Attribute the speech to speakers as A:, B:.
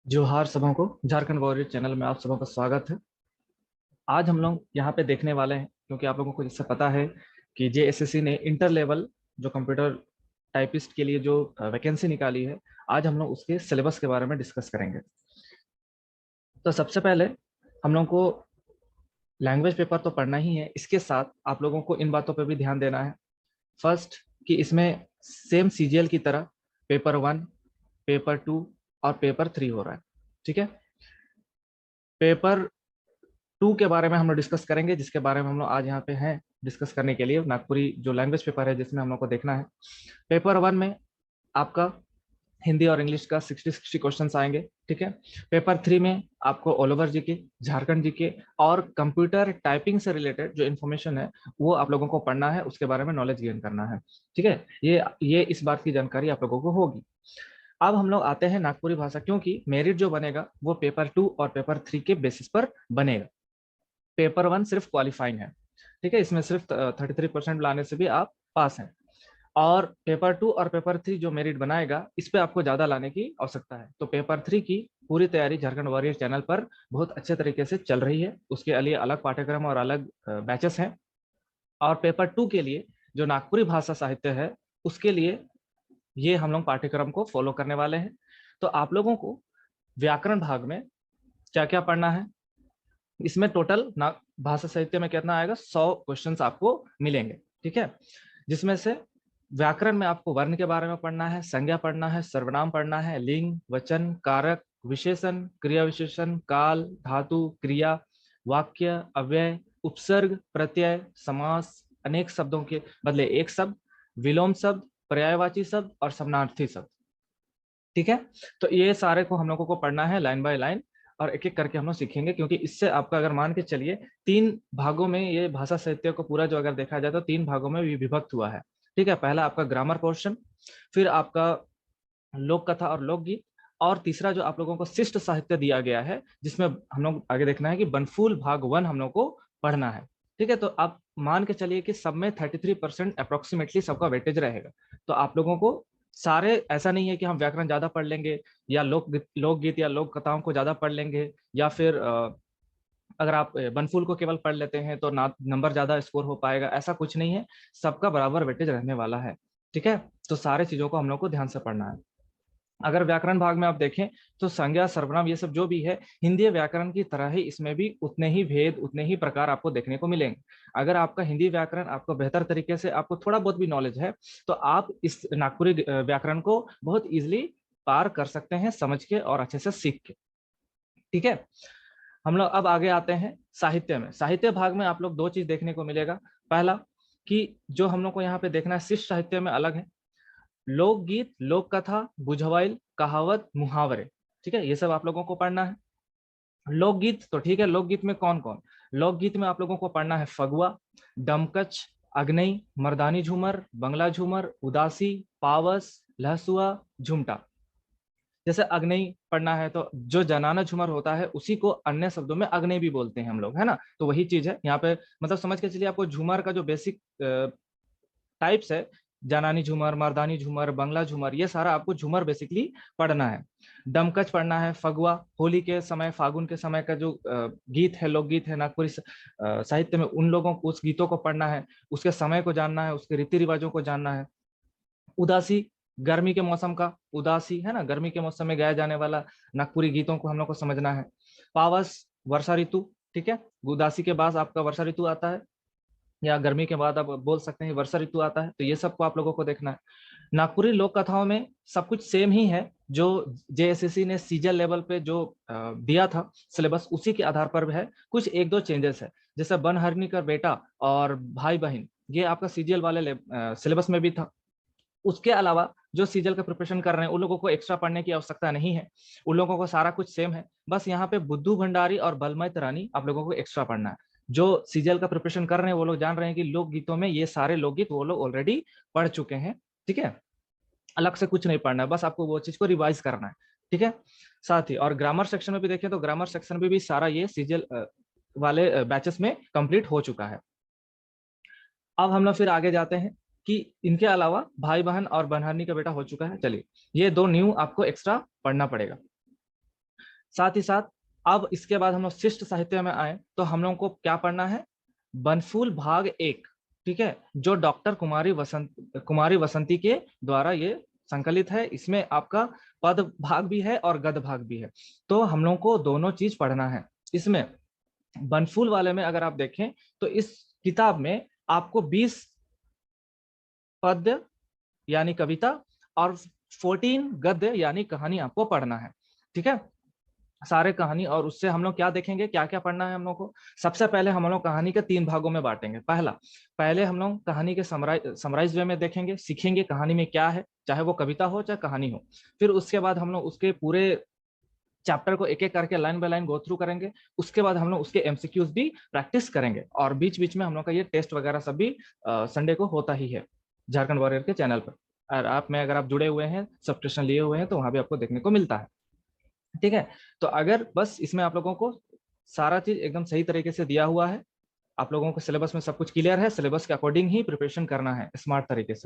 A: जोहार सबों को। झारखंड वॉरियर चैनल में आप सबों का स्वागत है। आज हम लोग यहाँ पे देखने वाले हैं, क्योंकि आप लोगों को जैसे पता है कि जेएसएससी ने इंटर लेवल जो कंप्यूटर टाइपिस्ट के लिए जो वैकेंसी निकाली है, आज हम लोग उसके सिलेबस के बारे में डिस्कस करेंगे। तो सबसे पहले हम लोग को लैंग्वेज पेपर तो पढ़ना ही है, इसके साथ आप लोगों को इन बातों पर भी ध्यान देना है। फर्स्ट, कि इसमें सेम सीजीएल की तरह पेपर 1, पेपर 2 और पेपर 3 हो रहा है। ठीक है। पेपर 2 के बारे में हम लोग डिस्कस करेंगे, जिसके बारे में हम लोग आज यहाँ पे हैं डिस्कस करने के लिए। नागपुरी जो लैंग्वेज पेपर है जिसमें हम लोग को देखना है। पेपर 1 में आपका हिंदी और इंग्लिश का 60 क्वेश्चन आएंगे। ठीक है। पेपर 3 में आपको all over GK, Jharkhand GK और कंप्यूटर टाइपिंग से रिलेटेड जो इन्फॉर्मेशन है वो आप लोगों को पढ़ना है, उसके बारे में नॉलेज गेन करना है। ठीक है। ये इस बात की जानकारी आप लोगों को होगी। अब हम लोग आते हैं नागपुरी भाषा, क्योंकि मेरिट जो बनेगा वो पेपर 2 और पेपर 3 के बेसिस पर बनेगा। पेपर 1 सिर्फ क्वालिफाइंग है। ठीक है। इसमें सिर्फ 33% लाने से भी आप पास हैं। और पेपर 2 और पेपर 3 जो मेरिट बनाएगा, इस पे आपको ज्यादा लाने की आवश्यकता है। तो पेपर 3 की पूरी तैयारी झारखंड वॉरियर चैनल पर बहुत अच्छे तरीके से चल रही है। उसके लिए अलग पाठ्यक्रम और अलग बैचेस हैं। और पेपर 2 के लिए जो नागपुरी भाषा साहित्य है, उसके लिए ये हम लोग पाठ्यक्रम को फॉलो करने वाले हैं। तो आप लोगों को व्याकरण भाग में क्या क्या पढ़ना है, इसमें टोटल भाषा साहित्य में कितना आएगा, 100 क्वेश्चंस आपको मिलेंगे। ठीक है। जिसमें से व्याकरण में आपको वर्ण के बारे में पढ़ना है, संज्ञा पढ़ना है, सर्वनाम पढ़ना है, लिंग, वचन, कारक, विशेषण, क्रिया विशेषण, काल, धातु, क्रिया, वाक्य, अव्यय, उपसर्ग, प्रत्यय, समास, अनेक शब्दों के बदले एक शब्द, विलोम शब्द, पर्यायवाची शब्द और समानार्थी शब्द। ठीक है। तो ये सारे को हम लोगों को पढ़ना है लाइन बाय लाइन, और एक एक करके हम लोग सीखेंगे। क्योंकि इससे आपका, अगर मान के चलिए, 3 भागों में ये भाषा साहित्य को पूरा जो अगर देखा जाए तो 3 भागों में विभक्त हुआ है। ठीक है। पहला आपका ग्रामर पोर्शन, फिर आपका लोक कथा और लोकगीत, और तीसरा जो आप लोगों को शिष्ट साहित्य दिया गया है, जिसमें हम लोग आगे देखना है कि बनफूल भाग 1 हम लोग को पढ़ना है। ठीक है। तो आप मान के चलिए कि सब में 33% अप्रोक्सीमेटली सबका वेटेज रहेगा। तो आप लोगों को सारे, ऐसा नहीं है कि हम व्याकरण ज्यादा पढ़ लेंगे या लोकगीत या लोक कथाओं को ज्यादा पढ़ लेंगे, या फिर अगर आप बनफूल को केवल पढ़ लेते हैं तो नंबर ज्यादा स्कोर हो पाएगा, ऐसा कुछ नहीं है। सबका बराबर वेटेज रहने वाला है। ठीक है। तो सारे चीजों को हम लोग को ध्यान से पढ़ना है। अगर व्याकरण भाग में आप देखें तो संज्ञा, सर्वनाम, ये सब जो भी है, हिंदी व्याकरण की तरह ही इसमें भी उतने ही भेद, उतने ही प्रकार आपको देखने को मिलेंगे। अगर आपका हिंदी व्याकरण आपको बेहतर तरीके से, आपको थोड़ा बहुत भी नॉलेज है, तो आप इस नागपुरी व्याकरण को बहुत इजिली पार कर सकते हैं, समझ के और अच्छे से सीख के। ठीक है। हम लोग अब आगे आते हैं साहित्य में। साहित्य भाग में आप लोग 2 चीज देखने को मिलेगा। पहला, कि जो हम लोग को यहाँ पे देखना है, शिष्ट साहित्य में अलग है लोकगीत, लोक कथा, बुझावल, कहावत, मुहावरे। ठीक है। ये सब आप लोगों को पढ़ना है। लोकगीत तो ठीक है। लोकगीत में कौन कौन, लोकगीत में आप लोगों को पढ़ना है फगुआ, डमकच, अग्नई, मर्दानी झूमर, बंगला झूमर, उदासी, पावस, लहसुआ, झुमटा। जैसे अग्नई पढ़ना है तो जो जनाना झूमर होता है उसी को अन्य शब्दों में अग्नई भी बोलते हैं हम लोग, है ना। तो वही चीज है यहाँ पे, मतलब समझ के चलिए, आपको झूमर का जो बेसिक टाइप्स है, जनानी झूमर, मर्दानी झूमर, बंगला झूमर, ये सारा आपको झूमर बेसिकली पढ़ना है। डमकच पढ़ना है, फगुआ होली के समय, फागुन के समय का जो गीत है, लोकगीत है नागपुरी साहित्य में, उन लोगों को, उस गीतों को पढ़ना है, उसके समय को जानना है, उसके रीति रिवाजों को जानना है। उदासी, गर्मी के मौसम का उदासी, है ना, गर्मी के मौसम में गाया जाने वाला नागपुरी गीतों को हम लोग को समझना है। पावस, वर्षा ऋतु। ठीक है। उदासी के बाद आपका वर्षा ऋतु आता है, या गर्मी के बाद आप बोल सकते हैं वर्षा ऋतु आता है। तो ये सबको आप लोगों को देखना है। नागपुरी लोक कथाओं में सब कुछ सेम ही है, जो जेएसएससी ने सीजल लेवल पे जो दिया था सिलेबस, उसी के आधार पर है। कुछ 1-2 चेंजेस है, जैसे बनहरनी का बेटा और भाई बहन, ये आपका सीजीएल वाले सिलेबस में भी था। उसके अलावा जो सीजल का प्रिपरेशन कर रहे हैं, उन लोगों को एक्स्ट्रा पढ़ने की आवश्यकता नहीं है। उन लोगों को सारा कुछ सेम है। बस यहाँ पे बुद्धू भंडारी और बलमय तरानी आप लोगों को एक्स्ट्रा पढ़ना है। जो सीजल का प्रिपरेशन कर रहे हैं वो लोग जान रहे हैं कि लोकगीतों में ये सारे लोकगीत वो लोग ऑलरेडी पढ़ चुके हैं। ठीक है। अलग से कुछ नहीं पढ़ना है, बस आपको वो चीज को रिवाइज करना है। ठीक है। साथ ही और ग्रामर सेक्शन में भी देखें तो ग्रामर सेक्शन में भी सारा ये सीजल वाले बैचेस में कंप्लीट हो चुका है। अब हम लोग फिर आगे जाते हैं कि इनके अलावा भाई बहन और बनहरनी का बेटा हो चुका है। चलिए, ये 2 न्यू आपको एक्स्ट्रा पढ़ना पड़ेगा। साथ ही साथ अब इसके बाद हम लोग शिष्ट साहित्य में आए तो हम लोग को क्या पढ़ना है, बनफूल भाग 1, ठीक है, जो डॉक्टर कुमारी वसंती के द्वारा ये संकलित है। इसमें आपका पद भाग भी है और गद भाग भी है, तो हम लोग को दोनों चीज पढ़ना है। इसमें बनफूल वाले में अगर आप देखें तो इस किताब में आपको 20 पद्य यानी कविता और 14 गद्य यानी कहानी आपको पढ़ना है, ठीक है, सारे कहानी। और उससे हम लोग क्या देखेंगे, क्या क्या पढ़ना है हम लोग को। सबसे पहले हम लोग कहानी के 3 भागों में बांटेंगे। पहले हम लोग कहानी के समराइज वे में देखेंगे, सीखेंगे कहानी में क्या है, चाहे वो कविता हो चाहे कहानी हो। फिर उसके बाद हम लोग उसके पूरे चैप्टर को एक एक करके line by line go through करेंगे। उसके बाद हम लोग उसके एमसीक्यूज भी प्रैक्टिस करेंगे, और बीच बीच में हम लोग का ये टेस्ट वगैरह सब भी संडे को होता ही है झारखंड वॉरियर के चैनल पर। और अगर आप जुड़े हुए हैं, सब्सक्रिप्शन लिए हुए हैं, तो वहां भी आपको देखने को मिलता है, ठीक है। तो अगर बस इसमें आप लोगों को सारा चीज एकदम सही तरीके से दिया हुआ है, आप लोगों को सिलेबस में सब कुछ क्लियर है, सिलेबस के अकॉर्डिंग ही प्रिपरेशन करना है स्मार्ट तरीके से।